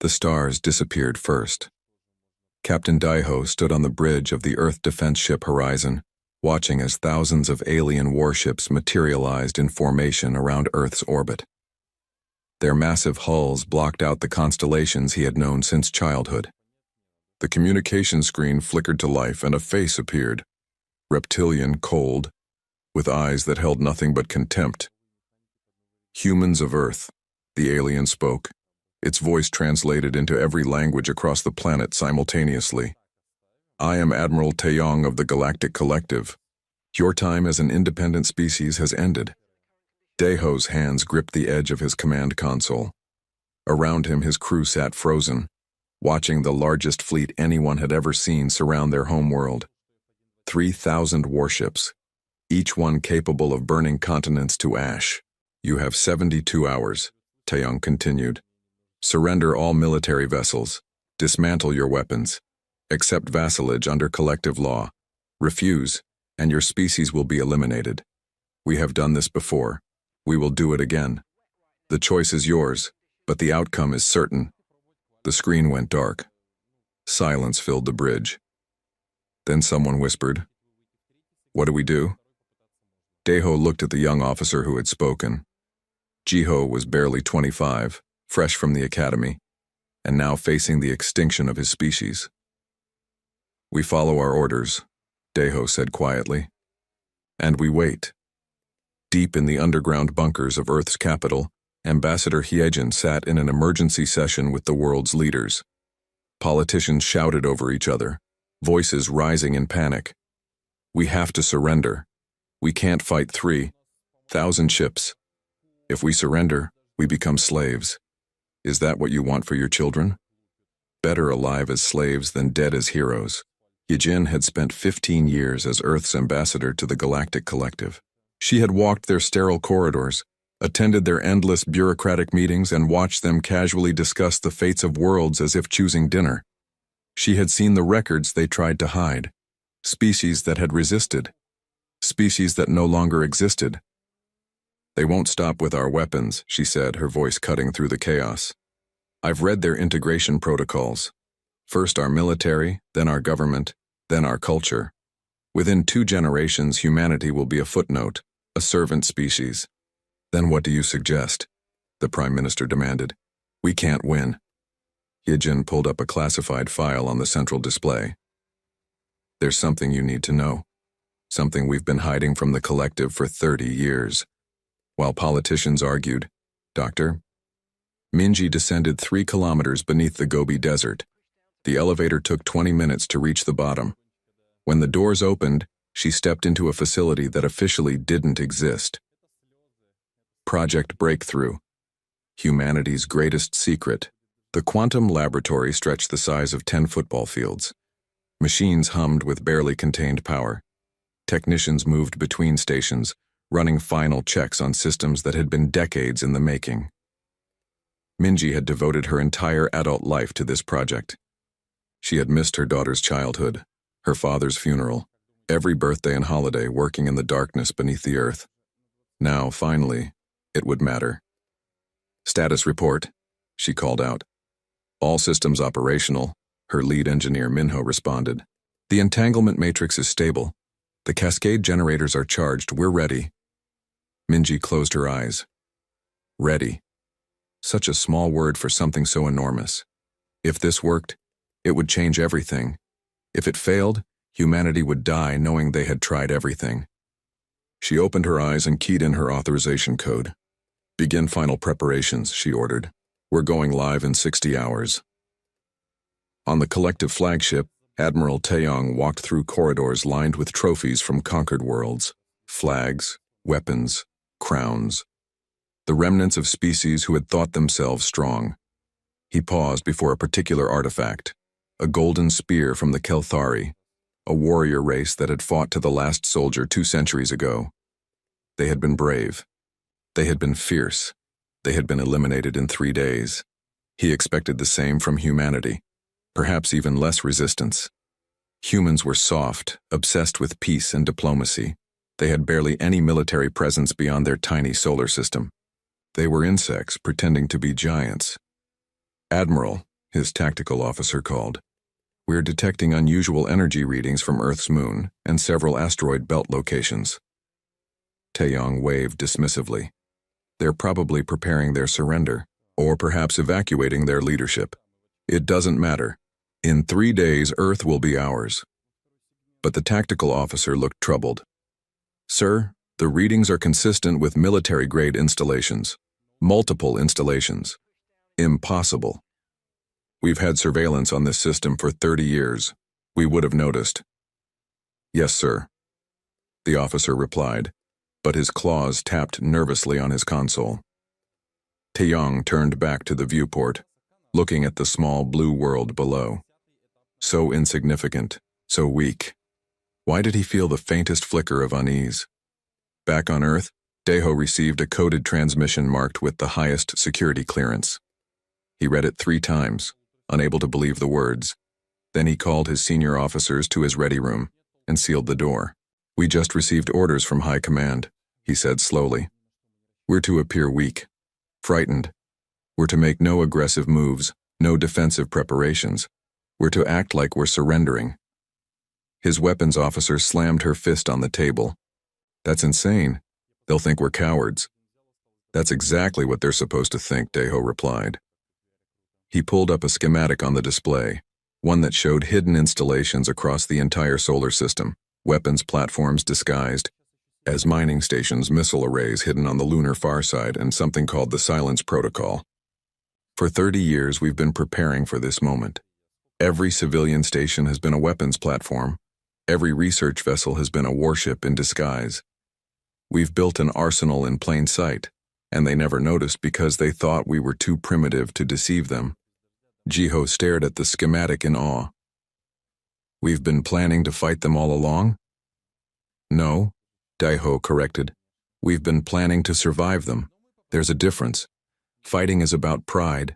The stars disappeared first. Captain Daiho stood on the bridge of the Earth defense ship Horizon, watching as thousands of alien warships materialized in formation around Earth's orbit. Their massive hulls blocked out the constellations he had known since childhood. The communication screen flickered to life and a face appeared, reptilian, cold, with eyes that held nothing but contempt. "Humans of Earth," the alien spoke, its voice translated into every language across the planet simultaneously. "I am Admiral Taeyong of the Galactic Collective. Your time as an independent species has ended." Daiho's hands gripped the edge of his command console. Around him his crew sat frozen, watching the largest fleet anyone had ever seen surround their homeworld. 3,000 warships, each one capable of burning continents to ash. "You have 72 hours, Taeyong continued. "Surrender all military vessels. Dismantle your weapons. Accept vassalage under collective law. Refuse, and your species will be eliminated. We have done this before. We will do it again. The choice is yours, but the outcome is certain." The screen went dark. Silence filled the bridge. Then someone whispered, "What do we do?" Daiho looked at the young officer who had spoken. Jiho was barely 25, fresh from the academy, and now facing the extinction of his species. "We follow our orders," Daiho said quietly. "And we wait." Deep in the underground bunkers of Earth's capital, Ambassador Hyejin sat in an emergency session with the world's leaders. Politicians shouted over each other, voices rising in panic. "We have to surrender. We can't fight 3,000 ships. If we surrender, we become slaves. Is that what you want for your children? Better alive as slaves than dead as heroes." Hyejin had spent 15 years as Earth's ambassador to the Galactic Collective. She had walked their sterile corridors, attended their endless bureaucratic meetings, and watched them casually discuss the fates of worlds as if choosing dinner. She had seen the records they tried to hide, species that had resisted, species that no longer existed. "They won't stop with our weapons," she said, her voice cutting through the chaos. "I've read their integration protocols. First our military, then our government, then our culture. Within 2 generations, humanity will be a footnote, a servant species." "Then what do you suggest?" the Prime Minister demanded. "We can't win." Hyejin pulled up a classified file on the central display. "There's something you need to know. Something we've been hiding from the collective for 30 years. While politicians argued, Dr. Minji descended 3 kilometers beneath the Gobi Desert. The elevator took 20 minutes to reach the bottom. When the doors opened, she stepped into a facility that officially didn't exist. Project Breakthrough, humanity's greatest secret. The quantum laboratory stretched the size of 10 football fields. Machines hummed with barely contained power. Technicians moved between stations, running final checks on systems that had been decades in the making. Minji had devoted her entire adult life to this project. She had missed her daughter's childhood, her father's funeral, every birthday and holiday working in the darkness beneath the earth. Now, finally, it would matter. "Status report," she called out. "All systems operational," her lead engineer Minho responded. "The entanglement matrix is stable. The cascade generators are charged. We're ready." Minji closed her eyes. Ready. Such a small word for something so enormous. If this worked, it would change everything. If it failed, humanity would die knowing they had tried everything. She opened her eyes and keyed in her authorization code. "Begin final preparations," she ordered. "We're going live in 60 hours." On the collective flagship, Admiral Taeyong walked through corridors lined with trophies from conquered worlds, flags, weapons, crowns, the remnants of species who had thought themselves strong. He paused before a particular artifact, a golden spear from the Kelthari, a warrior race that had fought to the last soldier 2 centuries ago. They had been brave. They had been fierce. They had been eliminated in 3 days. He expected the same from humanity, perhaps even less resistance. Humans were soft, obsessed with peace and diplomacy. They had barely any military presence beyond their tiny solar system. They were insects pretending to be giants. "Admiral," His tactical officer called. "We're detecting unusual energy readings from Earth's moon and several asteroid belt locations." Taeyong waved dismissively. "They're probably preparing their surrender, or perhaps evacuating their leadership. It doesn't matter. In 3 days, Earth will be ours." But the tactical officer looked troubled. "Sir, the readings are consistent with military-grade installations. Multiple installations. Impossible. We've had surveillance on this system for 30 years. We would have noticed." "Yes, sir," the officer replied, but his claws tapped nervously on his console. Taeyong turned back to the viewport, looking at the small blue world below. So insignificant, so weak. Why did he feel the faintest flicker of unease? Back on Earth, Daeho received a coded transmission marked with the highest security clearance. He read it 3 times, unable to believe the words. Then he called his senior officers to his ready room and sealed the door. "We just received orders from High Command," he said slowly. "We're to appear weak, frightened. We're to make no aggressive moves, no defensive preparations. We're to act like we're surrendering." His weapons officer slammed her fist on the table. "That's insane. They'll think we're cowards." "That's exactly what they're supposed to think," Daeho replied. He pulled up a schematic on the display, one that showed hidden installations across the entire solar system, weapons platforms disguised as mining stations, missile arrays hidden on the lunar far side, and something called the Silence Protocol. For 30 years, we've been preparing for this moment. Every civilian station has been a weapons platform. Every research vessel has been a warship in disguise. We've built an arsenal in plain sight, and they never noticed because they thought we were too primitive to deceive them. Jiho stared at the schematic in awe. "We've been planning to fight them all along?" "No," Daeho corrected. "We've been planning to survive them. There's a difference. Fighting is about pride.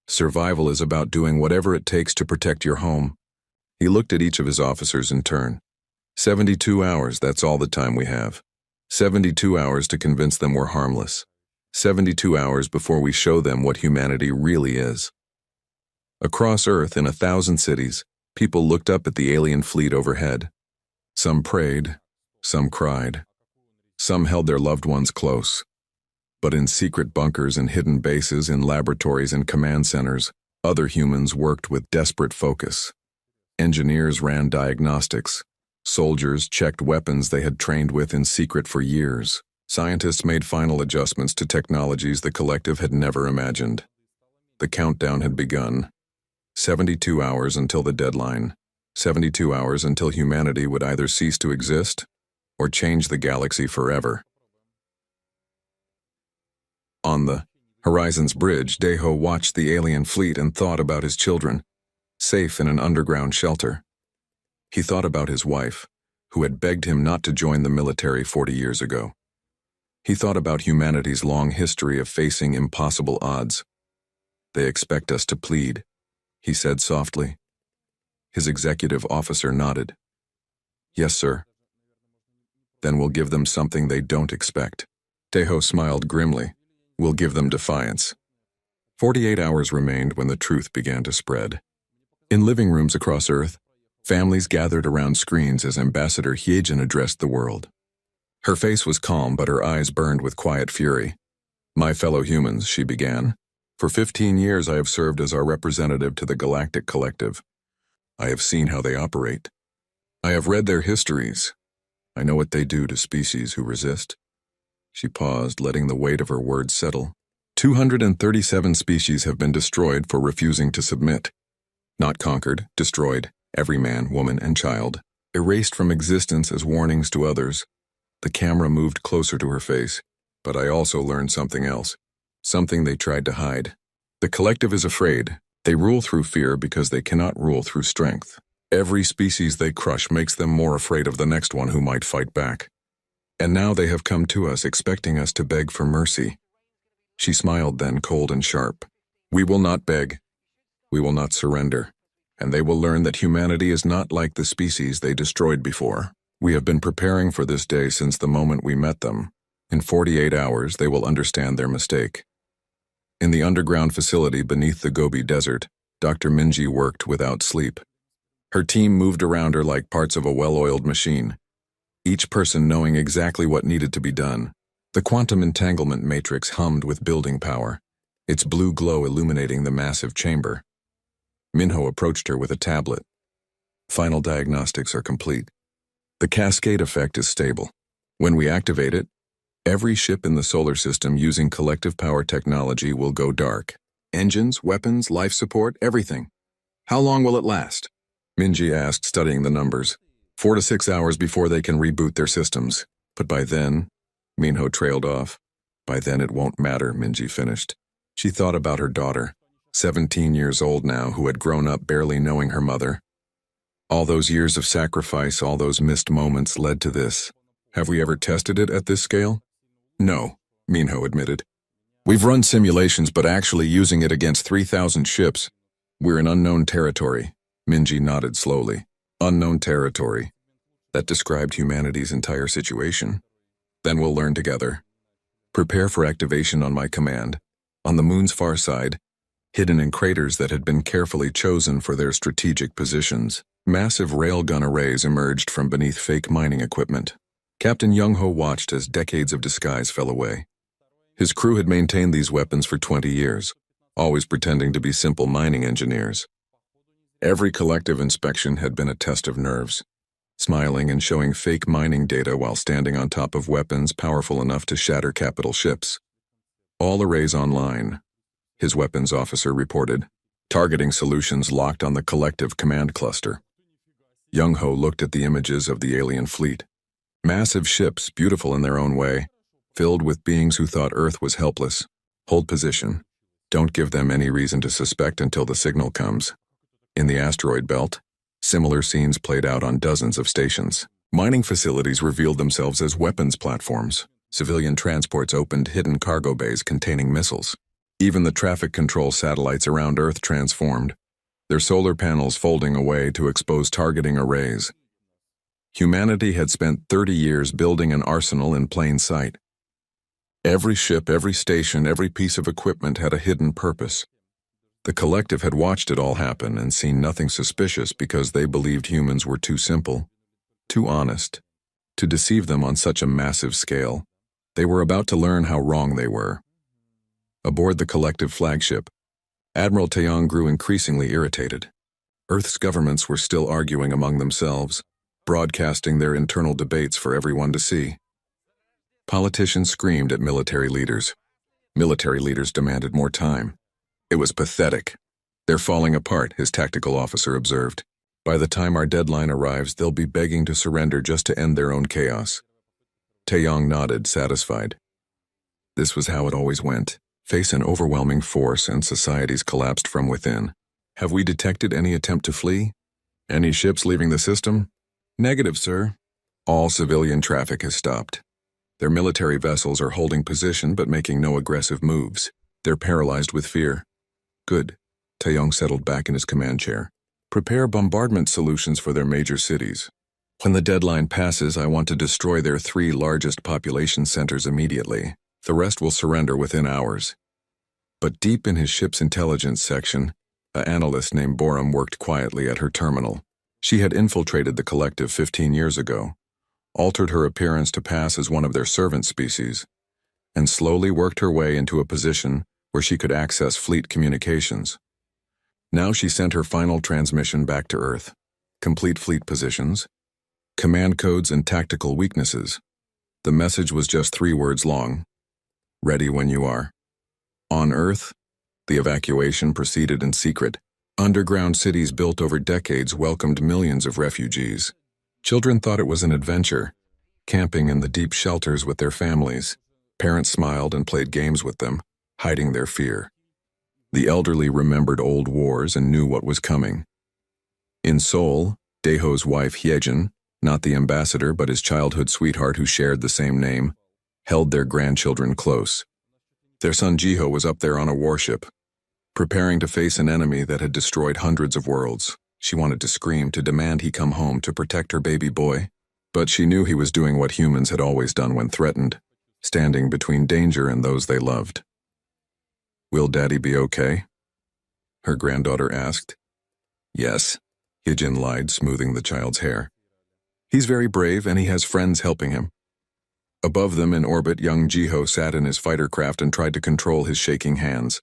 Survival is about doing whatever it takes to protect your home." He looked at each of his officers in turn. 72 hours, that's all the time we have. 72 hours to convince them we're harmless. 72 hours before we show them what humanity really is. Across Earth, in 1,000 cities, people looked up at the alien fleet overhead. Some prayed, some cried. Some held their loved ones close. But in secret bunkers and hidden bases, in laboratories and command centers, other humans worked with desperate focus. Engineers ran diagnostics. Soldiers checked weapons they had trained with in secret for years. Scientists made final adjustments to technologies the collective had never imagined. The countdown had begun. 72 hours until the deadline. 72 hours until humanity would either cease to exist or change the galaxy forever. On the Horizon's bridge, Daeho watched the alien fleet and thought about his children, safe in an underground shelter. He thought about his wife, who had begged him not to join the military 40 years ago. He thought about humanity's long history of facing impossible odds. "They expect us to plead," he said softly. His executive officer nodded. "Yes, sir." "Then we'll give them something they don't expect." Daeho smiled grimly. "We'll give them defiance." 48 hours remained when the truth began to spread. In living rooms across Earth, families gathered around screens as Ambassador Hyejin addressed the world. Her face was calm, but her eyes burned with quiet fury. "My fellow humans," she began. "For 15 years I have served as our representative to the Galactic Collective. I have seen how they operate. I have read their histories. I know what they do to species who resist." She paused, letting the weight of her words settle. 237 species have been destroyed for refusing to submit. Not conquered, destroyed, every man, woman, and child. Erased from existence as warnings to others. The camera moved closer to her face, but I also learned something else. Something they tried to hide. The collective is afraid. They rule through fear because they cannot rule through strength. Every species they crush makes them more afraid of the next one who might fight back. And now they have come to us expecting us to beg for mercy. She smiled then, cold and sharp. "We will not beg. We will not surrender. And they will learn that humanity is not like the species they destroyed before. We have been preparing for this day since the moment we met them. In 48 hours, they will understand their mistake." In the underground facility beneath the Gobi Desert, Dr. Minji worked without sleep. Her team moved around her like parts of a well-oiled machine, each person knowing exactly what needed to be done. The quantum entanglement matrix hummed with building power, its blue glow illuminating the massive chamber. Minho approached her with a tablet. Final diagnostics are complete. The cascade effect is stable. When we activate it, every ship in the solar system using collective power technology will go dark. Engines, weapons, life support, everything. How long will it last? Minji asked, studying the numbers. 4 to 6 hours before they can reboot their systems. But by then, Minho trailed off. By then it won't matter, Minji finished. She thought about her daughter, 17 years old now, who had grown up barely knowing her mother. All those years of sacrifice, all those missed moments led to this. Have we ever tested it at this scale? No, Minho admitted. We've run simulations, but actually using it against 3,000 ships. We're in unknown territory. Minji nodded slowly. Unknown territory. That described humanity's entire situation. Then we'll learn together. Prepare for activation on my command. On the moon's far side, hidden in craters that had been carefully chosen for their strategic positions, massive railgun arrays emerged from beneath fake mining equipment. Captain Young-ho watched as decades of disguise fell away. His crew had maintained these weapons for 20 years, always pretending to be simple mining engineers. Every collective inspection had been a test of nerves, smiling and showing fake mining data while standing on top of weapons powerful enough to shatter capital ships. All arrays online, his weapons officer reported. Targeting solutions locked on the collective command cluster. Young-ho looked at the images of the alien fleet. Massive ships, beautiful in their own way, filled with beings who thought Earth was helpless. Hold position. Don't give them any reason to suspect until the signal comes. In the asteroid belt, similar scenes played out on dozens of stations. Mining facilities revealed themselves as weapons platforms. Civilian transports opened hidden cargo bays containing missiles. Even the traffic control satellites around Earth transformed, their solar panels folding away to expose targeting arrays. Humanity had spent 30 years building an arsenal in plain sight. Every ship, every station, every piece of equipment had a hidden purpose. The collective had watched it all happen and seen nothing suspicious because they believed humans were too simple, too honest, to deceive them on such a massive scale. They were about to learn how wrong they were. Aboard the collective flagship, Admiral Taeyong grew increasingly irritated. Earth's governments were still arguing among themselves, broadcasting their internal debates for everyone to see. Politicians screamed at military leaders. Military leaders demanded more time. It was pathetic. They're falling apart, his tactical officer observed. By the time our deadline arrives, they'll be begging to surrender just to end their own chaos. Taeyong nodded, satisfied. This was how it always went. Face an overwhelming force and societies collapsed from within. Have we detected any attempt to flee? Any ships leaving the system? Negative, sir. All civilian traffic has stopped. Their military vessels are holding position but making no aggressive moves. They're paralyzed with fear. Good. Taeyong settled back in his command chair. Prepare bombardment solutions for their major cities. When the deadline passes, I want to destroy their 3 largest population centers immediately. The rest will surrender within hours. But deep in his ship's intelligence section, an analyst named Borum worked quietly at her terminal. She had infiltrated the collective 15 years ago, altered her appearance to pass as one of their servant species, and slowly worked her way into a position where she could access fleet communications. Now she sent her final transmission back to Earth. Complete fleet positions, command codes, and tactical weaknesses. The message was just 3 words long. Ready when you are. On Earth, the evacuation proceeded in secret. Underground cities built over decades welcomed millions of refugees. Children thought it was an adventure, camping in the deep shelters with their families. Parents smiled and played games with them, hiding their fear. The elderly remembered old wars and knew what was coming. In Seoul, Daeho's wife Hyejin, not the ambassador but his childhood sweetheart who shared the same name, held their grandchildren close. Their son Jiho was up there on a warship, preparing to face an enemy that had destroyed hundreds of worlds. She wanted to scream, to demand he come home to protect her baby boy, but she knew he was doing what humans had always done when threatened, standing between danger and those they loved. Will Daddy be okay? her granddaughter asked. Yes, Hyejin lied, smoothing the child's hair. He's very brave and he has friends helping him. Above them in orbit, young Jiho sat in his fighter craft and tried to control his shaking hands.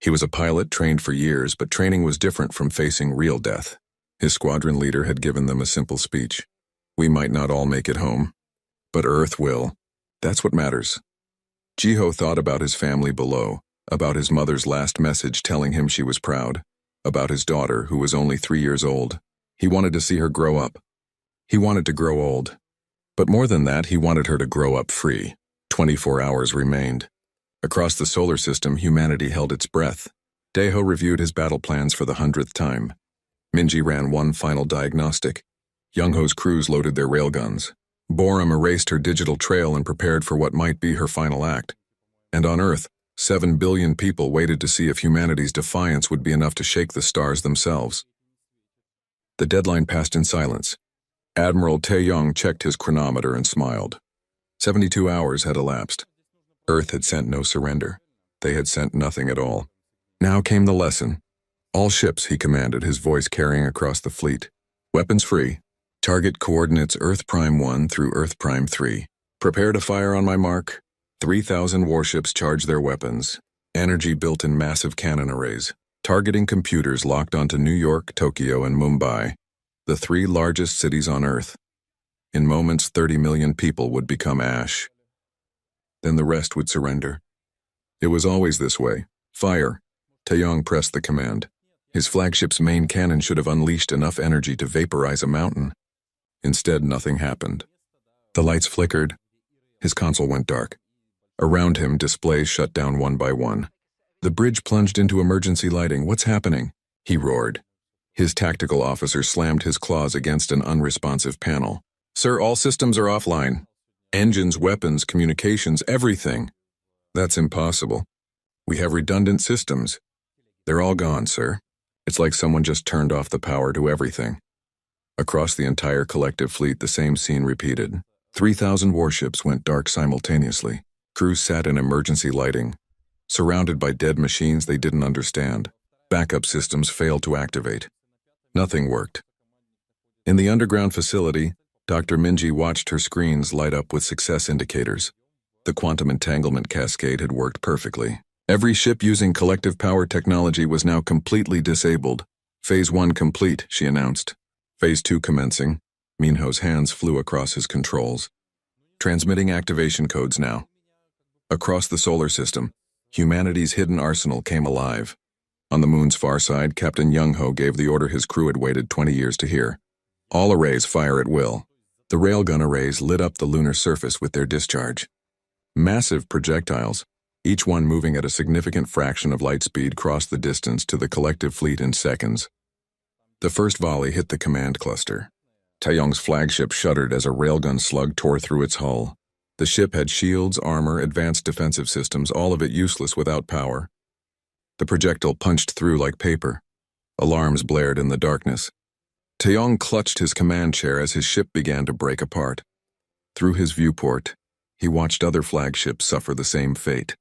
He was a pilot trained for years, but training was different from facing real death. His squadron leader had given them a simple speech. We might not all make it home, but Earth will. That's what matters. Jiho thought about his family below, about his mother's last message telling him she was proud, about his daughter, who was only 3 years old. He wanted to see her grow up. He wanted to grow old. But more than that, he wanted her to grow up free. 24 hours remained. Across the solar system, humanity held its breath. Daeho reviewed his battle plans for the 100th time. Minji ran one final diagnostic. Youngho's crews loaded their railguns. Borum erased her digital trail and prepared for what might be her final act. And on Earth, 7 billion people waited to see if humanity's defiance would be enough to shake the stars themselves. The deadline passed in silence. Admiral Taeyong checked his chronometer and smiled. 72 hours had elapsed. Earth had sent no surrender. They had sent nothing at all. Now came the lesson. All ships, he commanded, his voice carrying across the fleet. Weapons free. Target coordinates Earth Prime 1 through Earth Prime 3. Prepare to fire on my mark. 3,000 warships charge their weapons. Energy built in massive cannon arrays. Targeting computers locked onto New York, Tokyo, and Mumbai, the 3 largest cities on Earth. In moments, 30 million people would become ash. Then the rest would surrender. It was always this way. Fire. Taeyong pressed the command. His flagship's main cannon should have unleashed enough energy to vaporize a mountain. Instead, nothing happened. The lights flickered. His console went dark. Around him, displays shut down one by one. The bridge plunged into emergency lighting. What's happening? He roared. His tactical officer slammed his claws against an unresponsive panel. Sir, all systems are offline. Engines, weapons, communications, everything. That's impossible. We have redundant systems. They're all gone, sir. It's like someone just turned off the power to everything. Across the entire collective fleet, the same scene repeated. 3,000 warships went dark simultaneously. Crews sat in emergency lighting. Surrounded by dead machines they didn't understand. Backup systems failed to activate. Nothing worked. In the underground facility, Dr. Minji watched her screens light up with success indicators. The quantum entanglement cascade had worked perfectly. Every ship using collective power technology was now completely disabled. Phase 1 complete, she announced. Phase 2 commencing. Minho's hands flew across his controls. Transmitting activation codes now. Across the solar system, humanity's hidden arsenal came alive. On the moon's far side, Captain Youngho gave the order his crew had waited 20 years to hear. All arrays fire at will. The railgun arrays lit up the lunar surface with their discharge. Massive projectiles, each one moving at a significant fraction of light speed, crossed the distance to the collective fleet in seconds. The first volley hit the command cluster. Taeyong's flagship shuddered as a railgun slug tore through its hull. The ship had shields, armor, advanced defensive systems, all of it useless without power. The projectile punched through like paper. Alarms blared in the darkness. Taeyong clutched his command chair as his ship began to break apart. Through his viewport, he watched other flagships suffer the same fate.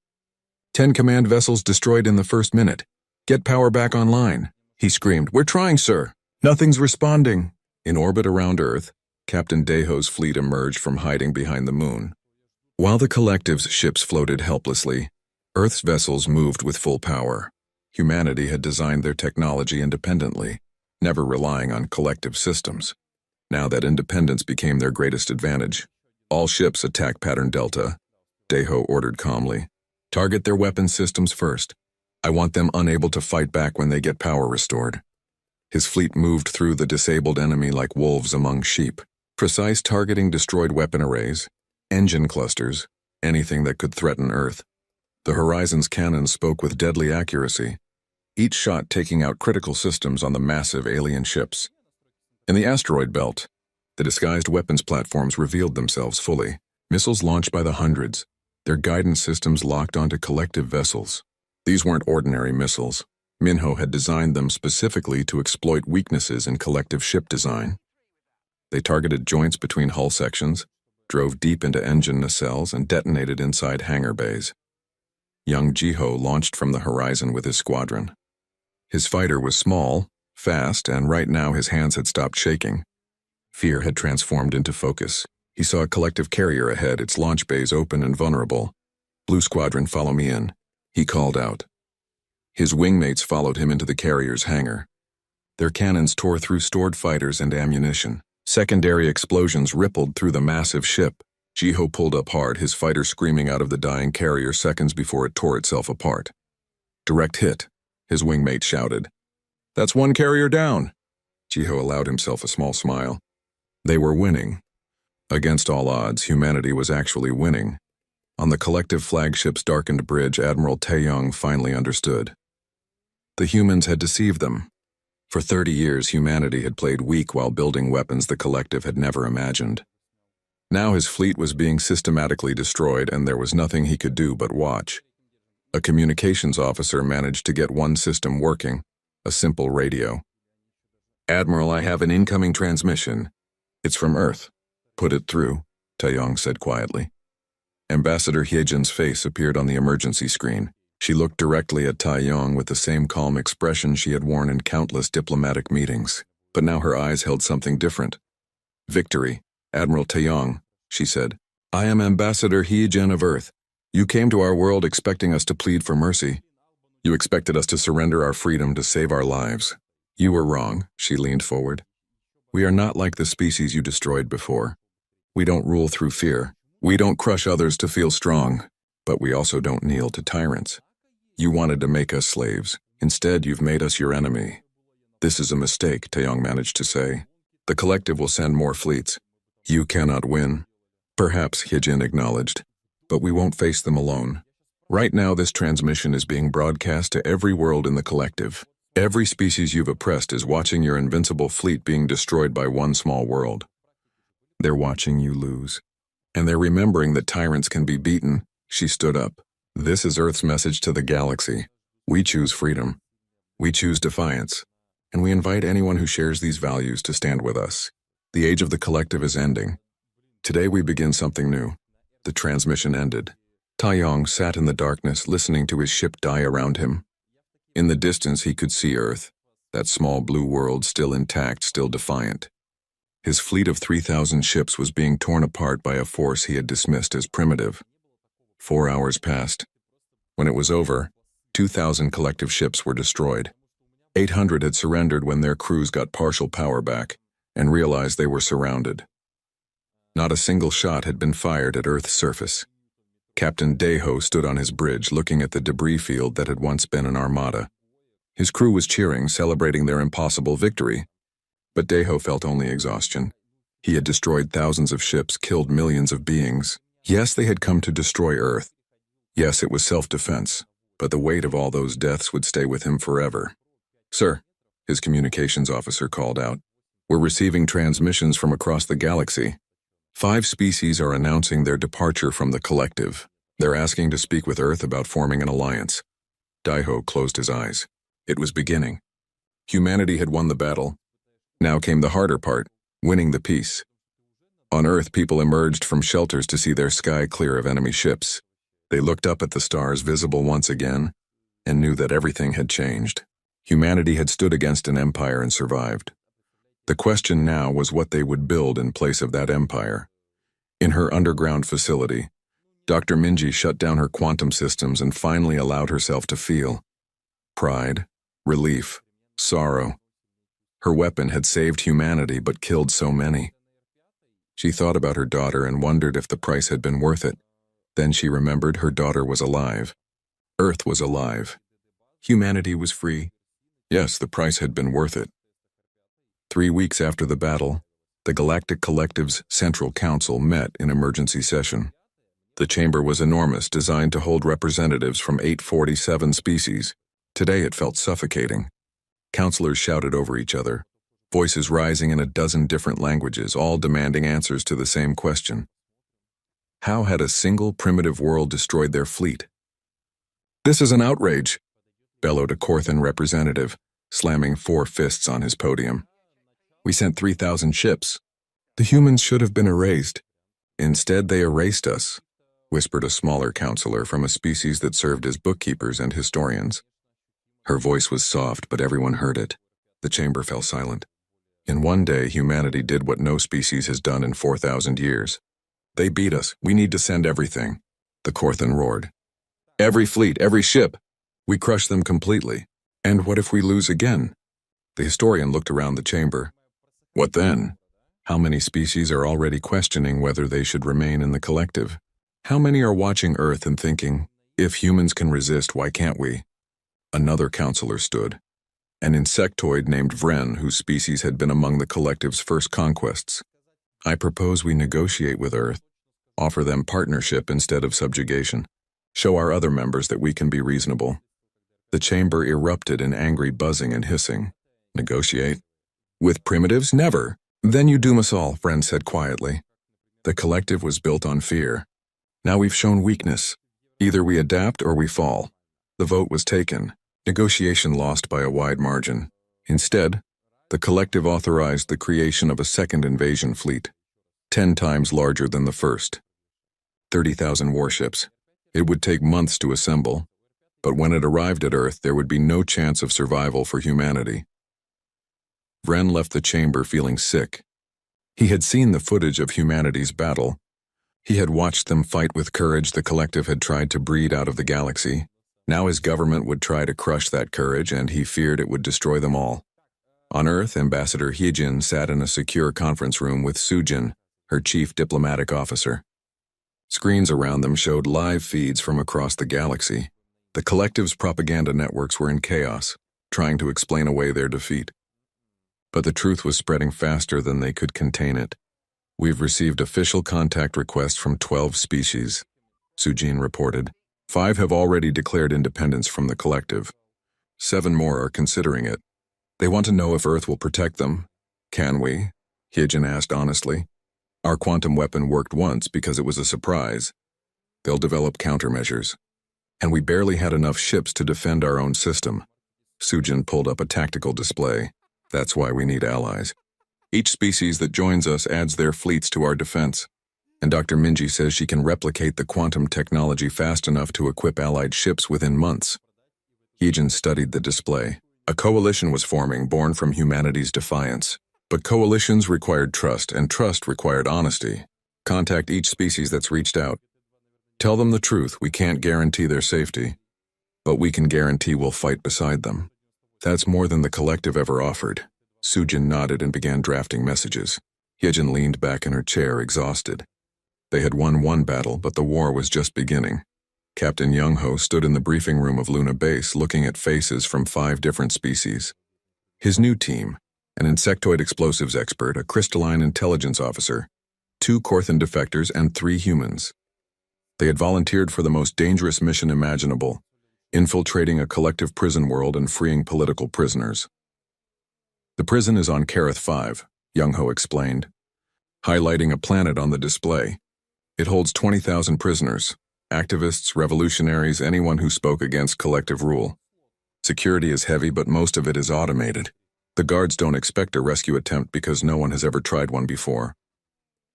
10 command vessels destroyed in the first minute. Get power back online, he screamed. We're trying, sir. Nothing's responding. In orbit around Earth, Captain Daeho's fleet emerged from hiding behind the moon. While the collective's ships floated helplessly, Earth's vessels moved with full power. Humanity had designed their technology independently, never relying on collective systems. Now that independence became their greatest advantage. All ships attack pattern Delta, Daeho ordered calmly. Target their weapon systems first. I want them unable to fight back when they get power restored. His fleet moved through the disabled enemy like wolves among sheep. Precise targeting destroyed weapon arrays, engine clusters, anything that could threaten Earth. The Horizon's cannons spoke with deadly accuracy, each shot taking out critical systems on the massive alien ships. In the asteroid belt, the disguised weapons platforms revealed themselves fully, missiles launched by the hundreds, their guidance systems locked onto collective vessels. These weren't ordinary missiles. Minho had designed them specifically to exploit weaknesses in collective ship design. They targeted joints between hull sections, drove deep into engine nacelles, and detonated inside hangar bays. Young Jiho launched from the Horizon with his squadron. His fighter was small, fast, and right now his hands had stopped shaking. Fear had transformed into focus. He saw a collective carrier ahead, its launch bays open and vulnerable. "Blue Squadron, follow me in," he called out. His wingmates followed him into the carrier's hangar. Their cannons tore through stored fighters and ammunition. Secondary explosions rippled through the massive ship. Jiho pulled up hard, his fighter screaming out of the dying carrier seconds before it tore itself apart. "Direct hit," his wingmate shouted. "That's one carrier down." Jiho allowed himself a small smile. They were winning. Against all odds, humanity was actually winning. On the collective flagship's darkened bridge, Admiral Taeyong finally understood. The humans had deceived them. For 30 years, humanity had played weak while building weapons the collective had never imagined. Now his fleet was being systematically destroyed, and there was nothing he could do but watch. A communications officer managed to get one system working, a simple radio. "Admiral, I have an incoming transmission. It's from Earth." "Put it through," Taeyong said quietly. Ambassador Hyejin's face appeared on the emergency screen. She looked directly at Taeyong with the same calm expression she had worn in countless diplomatic meetings, but now her eyes held something different. "Victory, Admiral Taeyong," she said. "I am Ambassador Hyejin of Earth. You came to our world expecting us to plead for mercy. You expected us to surrender our freedom to save our lives. You were wrong," she leaned forward. "We are not like the species you destroyed before. We don't rule through fear. We don't crush others to feel strong, but we also don't kneel to tyrants. You wanted to make us slaves. Instead, you've made us your enemy." "This is a mistake," Taeyong managed to say. "The collective will send more fleets. You cannot win." "Perhaps," Hyejin acknowledged, "but we won't face them alone. Right now, this transmission is being broadcast to every world in the collective. Every species you've oppressed is watching your invincible fleet being destroyed by one small world. They're watching you lose. And they're remembering that tyrants can be beaten." She stood up. "This is Earth's message to the galaxy. We choose freedom. We choose defiance. And we invite anyone who shares these values to stand with us. The age of the collective is ending. Today we begin something new." The transmission ended. Taeyong sat in the darkness, listening to his ship die around him. In the distance he could see Earth, that small blue world still intact, still defiant. His fleet of 3,000 ships was being torn apart by a force he had dismissed as primitive. 4 hours passed. When it was over, 2,000 collective ships were destroyed. 800 had surrendered when their crews got partial power back and realized they were surrounded. Not a single shot had been fired at Earth's surface. Captain Daeho stood on his bridge looking at the debris field that had once been an armada. His crew was cheering, celebrating their impossible victory. But Daeho felt only exhaustion. He had destroyed thousands of ships, killed millions of beings. Yes, they had come to destroy Earth. Yes, it was self-defense, but the weight of all those deaths would stay with him forever. "Sir," his communications officer called out, "we're receiving transmissions from across the galaxy. 5 species are announcing their departure from the collective. They're asking to speak with Earth about forming an alliance." Daeho closed his eyes. It was beginning. Humanity had won the battle. Now came the harder part, winning the peace. On Earth, people emerged from shelters to see their sky clear of enemy ships. They looked up at the stars visible once again and knew that everything had changed. Humanity had stood against an empire and survived. The question now was what they would build in place of that empire. In her underground facility, Dr. Minji shut down her quantum systems and finally allowed herself to feel pride, relief, sorrow. Her weapon had saved humanity but killed so many. She thought about her daughter and wondered if the price had been worth it. Then she remembered her daughter was alive. Earth was alive. Humanity was free. Yes, the price had been worth it. 3 weeks after the battle, the Galactic Collective's Central Council met in emergency session. The chamber was enormous, designed to hold representatives from 847 species. Today it felt suffocating. Counselors shouted over each other, voices rising in a dozen different languages, all demanding answers to the same question. How had a single primitive world destroyed their fleet? "This is an outrage," bellowed a Korthan representative, slamming 4 fists on his podium. "We sent 3,000 ships. The humans should have been erased. Instead, they erased us," whispered a smaller counselor from a species that served as bookkeepers and historians. Her voice was soft, but everyone heard it. The chamber fell silent. In one day, humanity did what no species has done in 4,000 years. They beat us. We need to send everything. The Corthan roared. Every fleet, every ship. We crush them completely. And what if we lose again? The historian looked around the chamber. What then? How many species are already questioning whether they should remain in the collective? How many are watching Earth and thinking, if humans can resist, why can't we? Another counselor stood. An insectoid named Vren, whose species had been among the collective's first conquests. I propose we negotiate with Earth, offer them partnership instead of subjugation, show our other members that we can be reasonable. The chamber erupted in angry buzzing and hissing. Negotiate? With primitives? Never. Then you doom us all, Vren said quietly. The collective was built on fear. Now we've shown weakness. Either we adapt or we fall. The vote was taken. Negotiation lost by a wide margin. Instead, the collective authorized the creation of a second invasion fleet, 10 times larger than the first. 30,000 warships. It would take months to assemble, but when it arrived at Earth, there would be no chance of survival for humanity. Vren left the chamber feeling sick. He had seen the footage of humanity's battle. He had watched them fight with courage the collective had tried to breed out of the galaxy. Now his government would try to crush that courage, and he feared it would destroy them all. On Earth, Ambassador Hyejin sat in a secure conference room with Sujin, her chief diplomatic officer. Screens around them showed live feeds from across the galaxy. The collective's propaganda networks were in chaos, trying to explain away their defeat. But the truth was spreading faster than they could contain it. We've received official contact requests from 12 species, Sujin reported. 5 have already declared independence from the collective. 7 more are considering it. They want to know if Earth will protect them. Can we? Hyejin asked honestly. Our quantum weapon worked once because it was a surprise. They'll develop countermeasures. And we barely had enough ships to defend our own system. Sujin pulled up a tactical display. That's why we need allies. Each species that joins us adds their fleets to our defense. And Dr. Minji says she can replicate the quantum technology fast enough to equip allied ships within months. Hyejin studied the display. A coalition was forming, born from humanity's defiance. But coalitions required trust, and trust required honesty. Contact each species that's reached out. Tell them the truth. We can't guarantee their safety, but we can guarantee we'll fight beside them. That's more than the collective ever offered. Sujin nodded and began drafting messages. Hyejin leaned back in her chair, exhausted. They had won one battle, but the war was just beginning. Captain Young-ho stood in the briefing room of Luna Base, looking at faces from 5 different species. His new team, an insectoid explosives expert, a crystalline intelligence officer, 2 Corthan defectors, and 3 humans. They had volunteered for the most dangerous mission imaginable, infiltrating a collective prison world and freeing political prisoners. The prison is on Kareth 5, Young-ho explained, highlighting a planet on the display. It holds 20,000 prisoners, activists, revolutionaries, anyone who spoke against collective rule. Security is heavy, but most of it is automated. The guards don't expect a rescue attempt because no one has ever tried one before.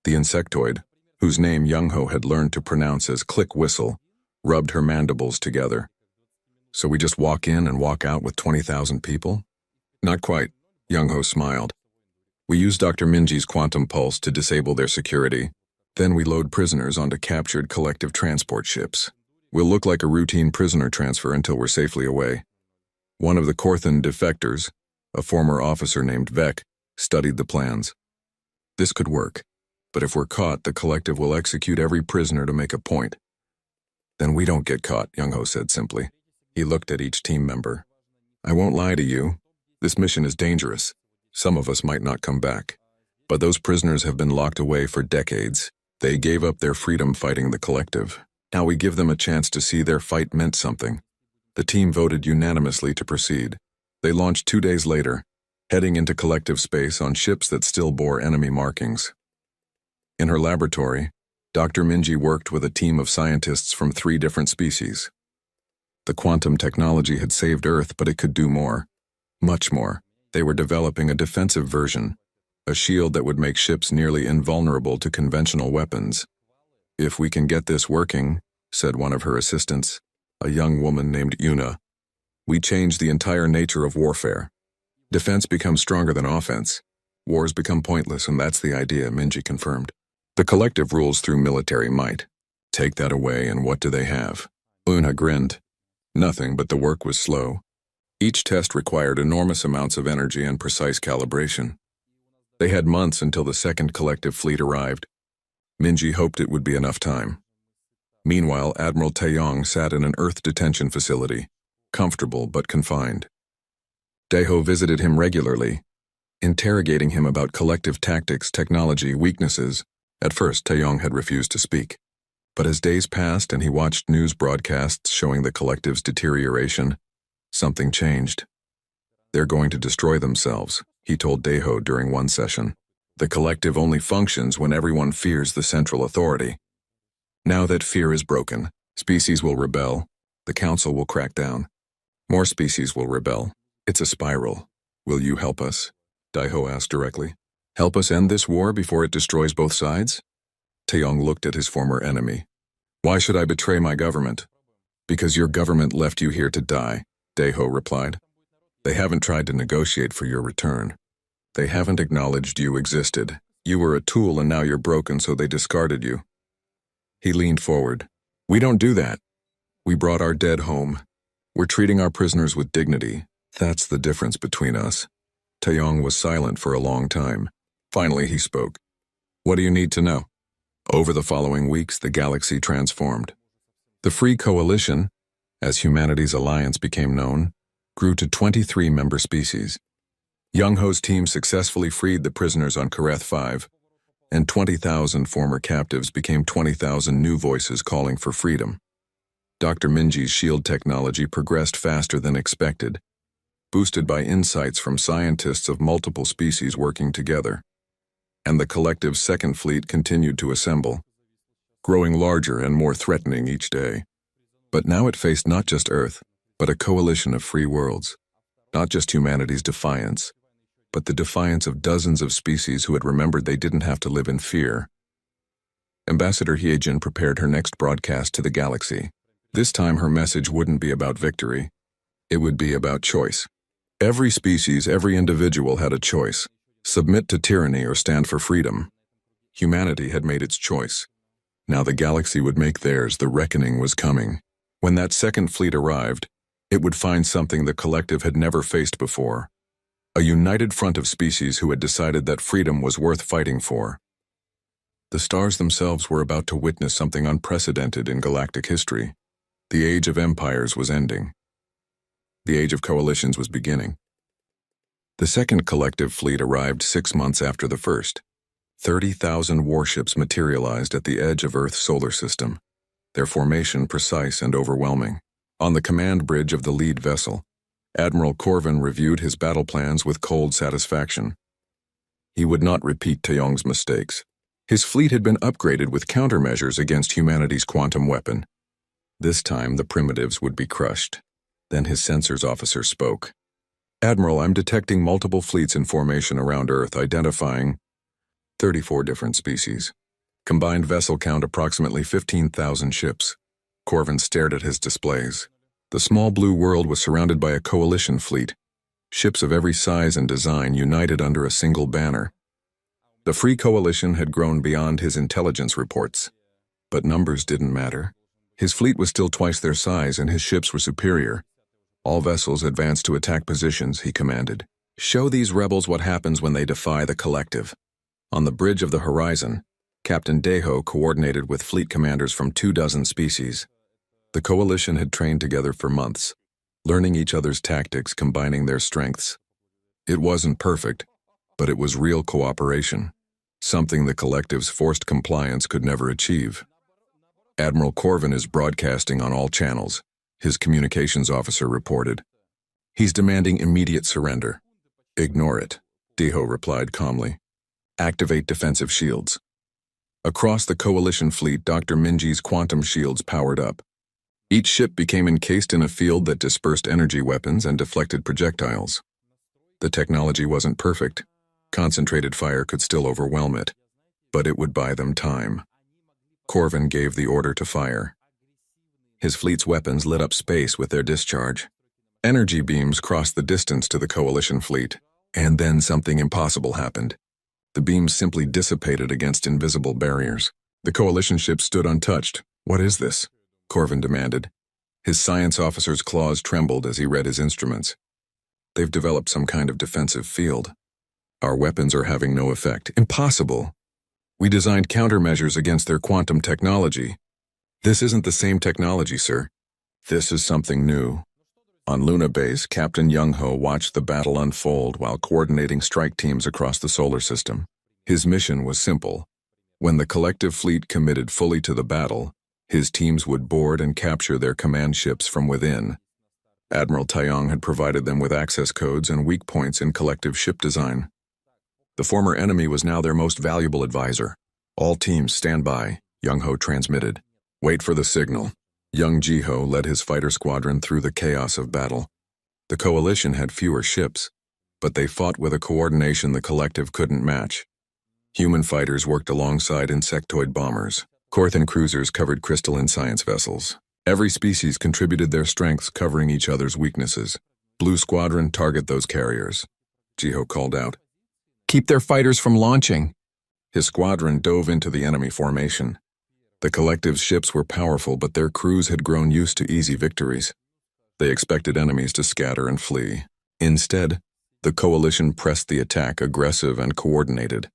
The insectoid, whose name Young-ho had learned to pronounce as click whistle, rubbed her mandibles together. So we just walk in and walk out with 20,000 people? Not quite, Young-ho smiled. We use Dr. Minji's quantum pulse to disable their security. Then we load prisoners onto captured collective transport ships. We'll look like a routine prisoner transfer until we're safely away. One of the Corthan defectors, a former officer named Vek, studied the plans. This could work, but if we're caught, the collective will execute every prisoner to make a point. Then we don't get caught, Young-ho said simply. He looked at each team member. I won't lie to you. This mission is dangerous. Some of us might not come back. But those prisoners have been locked away for decades. They gave up their freedom fighting the collective. Now we give them a chance to see their fight meant something. The team voted unanimously to proceed. They launched 2 days later, heading into collective space on ships that still bore enemy markings. In her laboratory, Dr. Minji worked with a team of scientists from 3 different species. The quantum technology had saved Earth, but it could do more. Much more. They were developing a defensive version, a shield that would make ships nearly invulnerable to conventional weapons. If we can get this working, said one of her assistants, a young woman named Yuna, We change the entire nature of warfare. Defense becomes stronger than offense. Wars become pointless, and that's the idea, Minji confirmed. The collective rules through military might. Take that away, and what do they have? Unha grinned. Nothing, but the work was slow. Each test required enormous amounts of energy and precise calibration. They had months until the second collective fleet arrived. Minji hoped it would be enough time. Meanwhile, Admiral Taeyong sat in an Earth detention facility, comfortable but confined. Daeho visited him regularly, interrogating him about collective tactics, technology, weaknesses. At first, Taeyong had refused to speak. But as days passed and he watched news broadcasts showing the collective's deterioration, something changed. They're going to destroy themselves, he told Daeho during one session. The collective only functions when everyone fears the central authority. Now that fear is broken, species will rebel, the council will crack down. More species will rebel. It's a spiral. Will you help us? Daeho asked directly. Help us end this war before it destroys both sides? Taeyong looked at his former enemy. Why should I betray my government? Because your government left you here to die, Daeho replied. They haven't tried to negotiate for your return. They haven't acknowledged you existed. You were a tool and now you're broken, so they discarded you. He leaned forward. We don't do that. We brought our dead home. We're treating our prisoners with dignity. That's the difference between us. Taeyong was silent for a long time. Finally, he spoke. What do you need to know? Over the following weeks, the galaxy transformed. The Free Coalition, as humanity's alliance became known, grew to 23 member species. Young Ho's team successfully freed the prisoners on Kareth 5, and 20,000 former captives became 20,000 new voices calling for freedom. Dr. Minji's shield technology progressed faster than expected, boosted by insights from scientists of multiple species working together. And the collective's second fleet continued to assemble, growing larger and more threatening each day. But now it faced not just Earth, but a coalition of free worlds. Not just humanity's defiance, but the defiance of dozens of species who had remembered they didn't have to live in fear. Ambassador Hyejin prepared her next broadcast to the galaxy. This time her message wouldn't be about victory. It would be about choice. Every species, every individual had a choice. Submit to tyranny or stand for freedom. Humanity had made its choice. Now the galaxy would make theirs. The reckoning was coming. When that second fleet arrived, it would find something the collective had never faced before. A united front of species who had decided that freedom was worth fighting for. The stars themselves were about to witness something unprecedented in galactic history. The age of empires was ending. The age of coalitions was beginning. The second collective fleet arrived 6 months after the first. 30,000 warships materialized at the edge of Earth's solar system, their formation precise and overwhelming. On the command bridge of the lead vessel, Admiral Corvin reviewed his battle plans with cold satisfaction. He would not repeat Taeyong's mistakes. His fleet had been upgraded with countermeasures against humanity's quantum weapon. This time, the primitives would be crushed. Then his sensors officer spoke. Admiral, I'm detecting multiple fleets in formation around Earth, identifying 34 different species. Combined vessel count approximately 15,000 ships. Corvin stared at his displays. The small blue world was surrounded by a coalition fleet. Ships of every size and design united under a single banner. The Free Coalition had grown beyond his intelligence reports. But numbers didn't matter. His fleet was still twice their size and his ships were superior. All vessels advance to attack positions, he commanded. Show these rebels what happens when they defy the collective. On the bridge of the horizon, Captain Daeho coordinated with fleet commanders from 24 species. The coalition had trained together for months, learning each other's tactics, combining their strengths. It wasn't perfect, but it was real cooperation, something the collective's forced compliance could never achieve. Admiral Corvin is broadcasting on all channels, his communications officer reported. He's demanding immediate surrender. Ignore it, Daeho replied calmly. Activate defensive shields. Across the coalition fleet, Dr. Minji's quantum shields powered up. Each ship became encased in a field that dispersed energy weapons and deflected projectiles. The technology wasn't perfect. Concentrated fire could still overwhelm it, but it would buy them time. Corvin gave the order to fire. His fleet's weapons lit up space with their discharge. Energy beams crossed the distance to the Coalition fleet, and then something impossible happened. The beams simply dissipated against invisible barriers. The Coalition ship stood untouched. "What is this?" Corvin demanded. His science officer's claws trembled as he read his instruments. "They've developed some kind of defensive field. Our weapons are having no effect." "Impossible. We designed countermeasures against their quantum technology." "This isn't the same technology, sir. This is something new." On Luna Base, Captain Young-Ho watched the battle unfold while coordinating strike teams across the solar system. His mission was simple. When the collective fleet committed fully to the battle, his teams would board and capture their command ships from within. Admiral Taeyong had provided them with access codes and weak points in collective ship design. The former enemy was now their most valuable advisor. "All teams stand by," Young-Ho transmitted. "Wait for the signal." Young Ji-Ho led his fighter squadron through the chaos of battle. The Coalition had fewer ships, but they fought with a coordination the collective couldn't match. Human fighters worked alongside insectoid bombers. Korthan cruisers covered crystalline science vessels. Every species contributed their strengths, covering each other's weaknesses. "Blue Squadron, target those carriers," Ji-Ho called out. "Keep their fighters from launching." His squadron dove into the enemy formation. The collective's ships were powerful, but their crews had grown used to easy victories. They expected enemies to scatter and flee. Instead, the Coalition pressed the attack, aggressive and coordinated.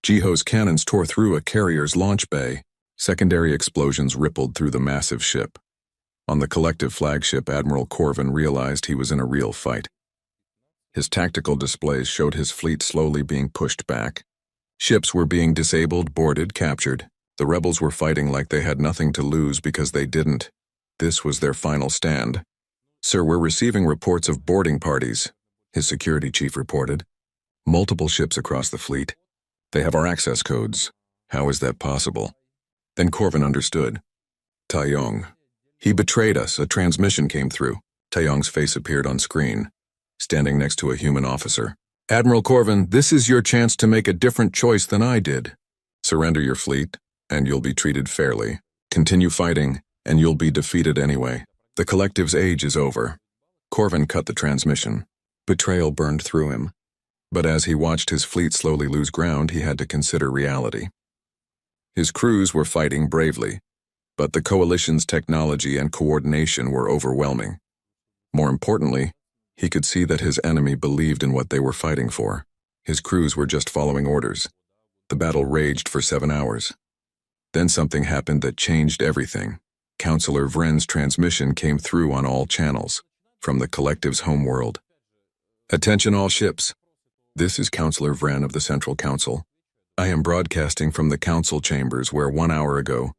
Ji-Ho's cannons tore through a carrier's launch bay. Secondary explosions rippled through the massive ship. On the collective flagship, Admiral Corvin realized he was in a real fight. His tactical displays showed his fleet slowly being pushed back. Ships were being disabled, boarded, captured. The rebels were fighting like they had nothing to lose because they didn't. This was their final stand. "Sir, we're receiving reports of boarding parties," his security chief reported. "Multiple ships across the fleet. They have our access codes. How is that possible?" Then Corvin understood. "Taeyong. He betrayed us. A transmission came through." Taeyong's face appeared on screen, standing next to a human officer. "Admiral Corvin, this is your chance to make a different choice than I did. Surrender your fleet, and you'll be treated fairly. Continue fighting, and you'll be defeated anyway. The collective's age is over." Corvin cut the transmission. Betrayal burned through him. But as he watched his fleet slowly lose ground, he had to consider reality. His crews were fighting bravely, but the Coalition's technology and coordination were overwhelming. More importantly, he could see that his enemy believed in what they were fighting for. His crews were just following orders. The battle raged for 7 hours. Then something happened that changed everything. Counselor Vren's transmission came through on all channels, from the collective's homeworld. "Attention all ships. This is Counselor Vren of the Central Council. I am broadcasting from the council chambers where 1 hour ago,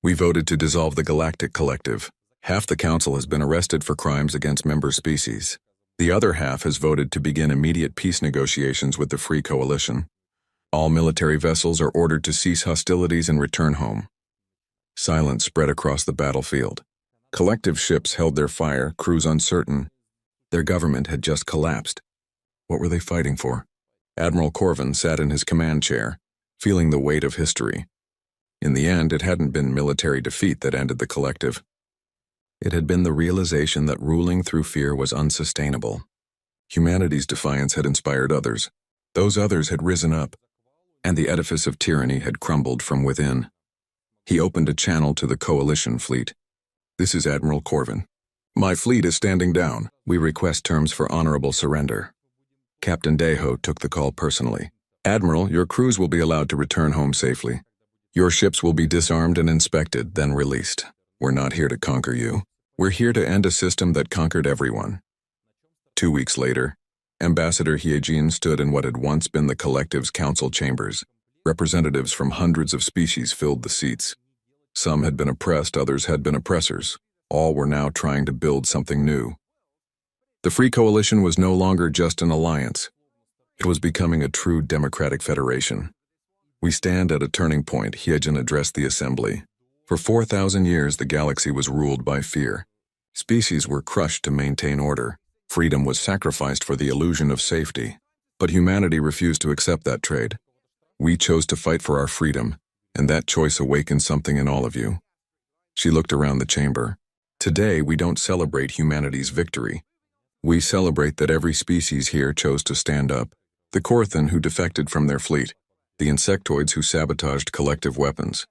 we voted to dissolve the Galactic Collective. Half the council has been arrested for crimes against member species. The other half has voted to begin immediate peace negotiations with the Free Coalition. All military vessels are ordered to cease hostilities and return home." Silence spread across the battlefield. Collective ships held their fire, crews uncertain. Their government had just collapsed. What were they fighting for? Admiral Corvin sat in his command chair, feeling the weight of history. In the end, it hadn't been military defeat that ended the collective. It had been the realization that ruling through fear was unsustainable. Humanity's defiance had inspired others. Those others had risen up, and the edifice of tyranny had crumbled from within. He opened a channel to the Coalition fleet. "This is Admiral Corvin. My fleet is standing down. We request terms for honorable surrender." Captain Daeho took the call personally. "Admiral, your crews will be allowed to return home safely. Your ships will be disarmed and inspected, then released. We're not here to conquer you. We're here to end a system that conquered everyone." 2 weeks later, Ambassador Hyejin stood in what had once been the collective's council chambers. Representatives from hundreds of species filled the seats. Some had been oppressed, others had been oppressors. All were now trying to build something new. The Free Coalition was no longer just an alliance. It was becoming a true democratic federation. "We stand at a turning point," Hyejin addressed the assembly. For 4,000 years, the galaxy was ruled by fear. Species were crushed to maintain order. Freedom was sacrificed for the illusion of safety. But humanity refused to accept that trade. We chose to fight for our freedom, and that choice awakened something in all of you. She looked around the chamber. Today, we don't celebrate humanity's victory. We celebrate that every species here chose to stand up. The Korthan who defected from their fleet, the insectoids who sabotaged collective weapons,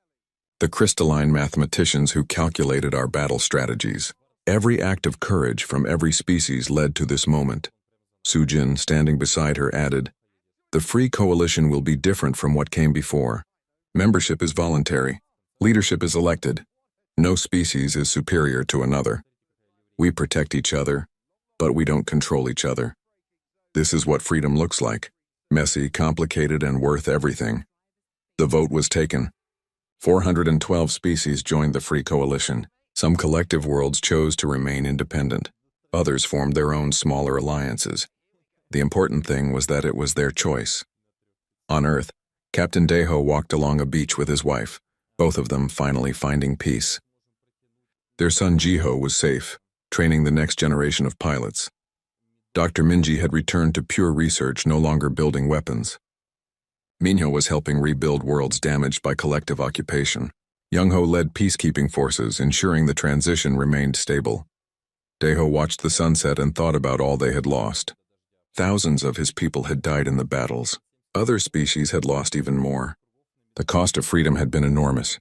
the crystalline mathematicians who calculated our battle strategies. Every act of courage from every species led to this moment. Sujin, standing beside her, added, "The Free Coalition will be different from what came before. Membership is voluntary. Leadership is elected. No species is superior to another. We protect each other, but we don't control each other. This is what freedom looks like. Messy, complicated, and worth everything." The vote was taken. 412 species joined the Free Coalition. Some collective worlds chose to remain independent. Others formed their own smaller alliances. The important thing was that it was their choice. On Earth, Captain Deho walked along a beach with his wife, both of them finally finding peace. Their son Jiho was safe, training the next generation of pilots. Dr. Minji had returned to pure research, no longer building weapons. Minho was helping rebuild worlds damaged by collective occupation. Young-ho led peacekeeping forces, ensuring the transition remained stable. Deho watched the sunset and thought about all they had lost. Thousands of his people had died in the battles. Other species had lost even more. The cost of freedom had been enormous.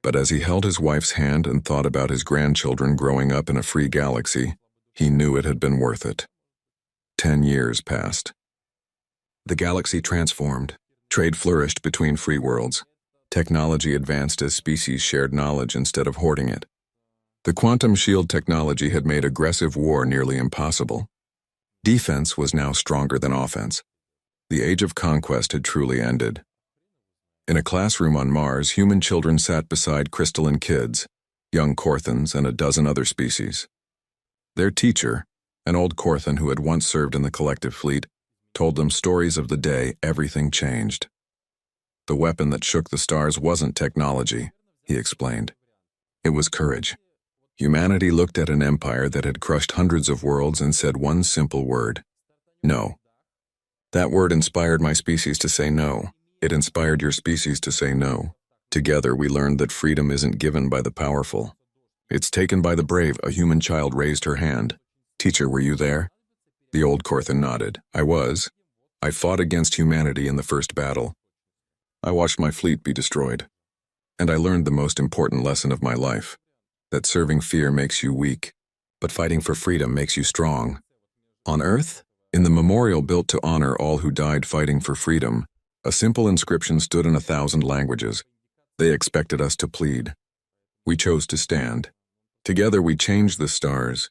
But as he held his wife's hand and thought about his grandchildren growing up in a free galaxy, he knew it had been worth it. 10 years passed. The galaxy transformed. Trade flourished between free worlds. Technology advanced as species shared knowledge instead of hoarding it. The quantum shield technology had made aggressive war nearly impossible. Defense was now stronger than offense. The age of conquest had truly ended. In a classroom on Mars, human children sat beside crystalline kids, young Korthans, and a dozen other species. Their teacher, an old Korthan who had once served in the collective fleet, told them stories of the day everything changed. The weapon that shook the stars wasn't technology, he explained. It was courage. Humanity looked at an empire that had crushed hundreds of worlds and said one simple word: no. That word inspired my species to say no. It inspired your species to say no. Together we learned that freedom isn't given by the powerful. It's taken by the brave. A human child raised her hand. "Teacher, were you there?" The old Korthan nodded. "I was. I fought against humanity in the first battle. I watched my fleet be destroyed. And I learned the most important lesson of my life, that serving fear makes you weak, but fighting for freedom makes you strong." On Earth, in the memorial built to honor all who died fighting for freedom, a simple inscription stood in 1,000 languages. They expected us to plead. We chose to stand. Together we changed the stars,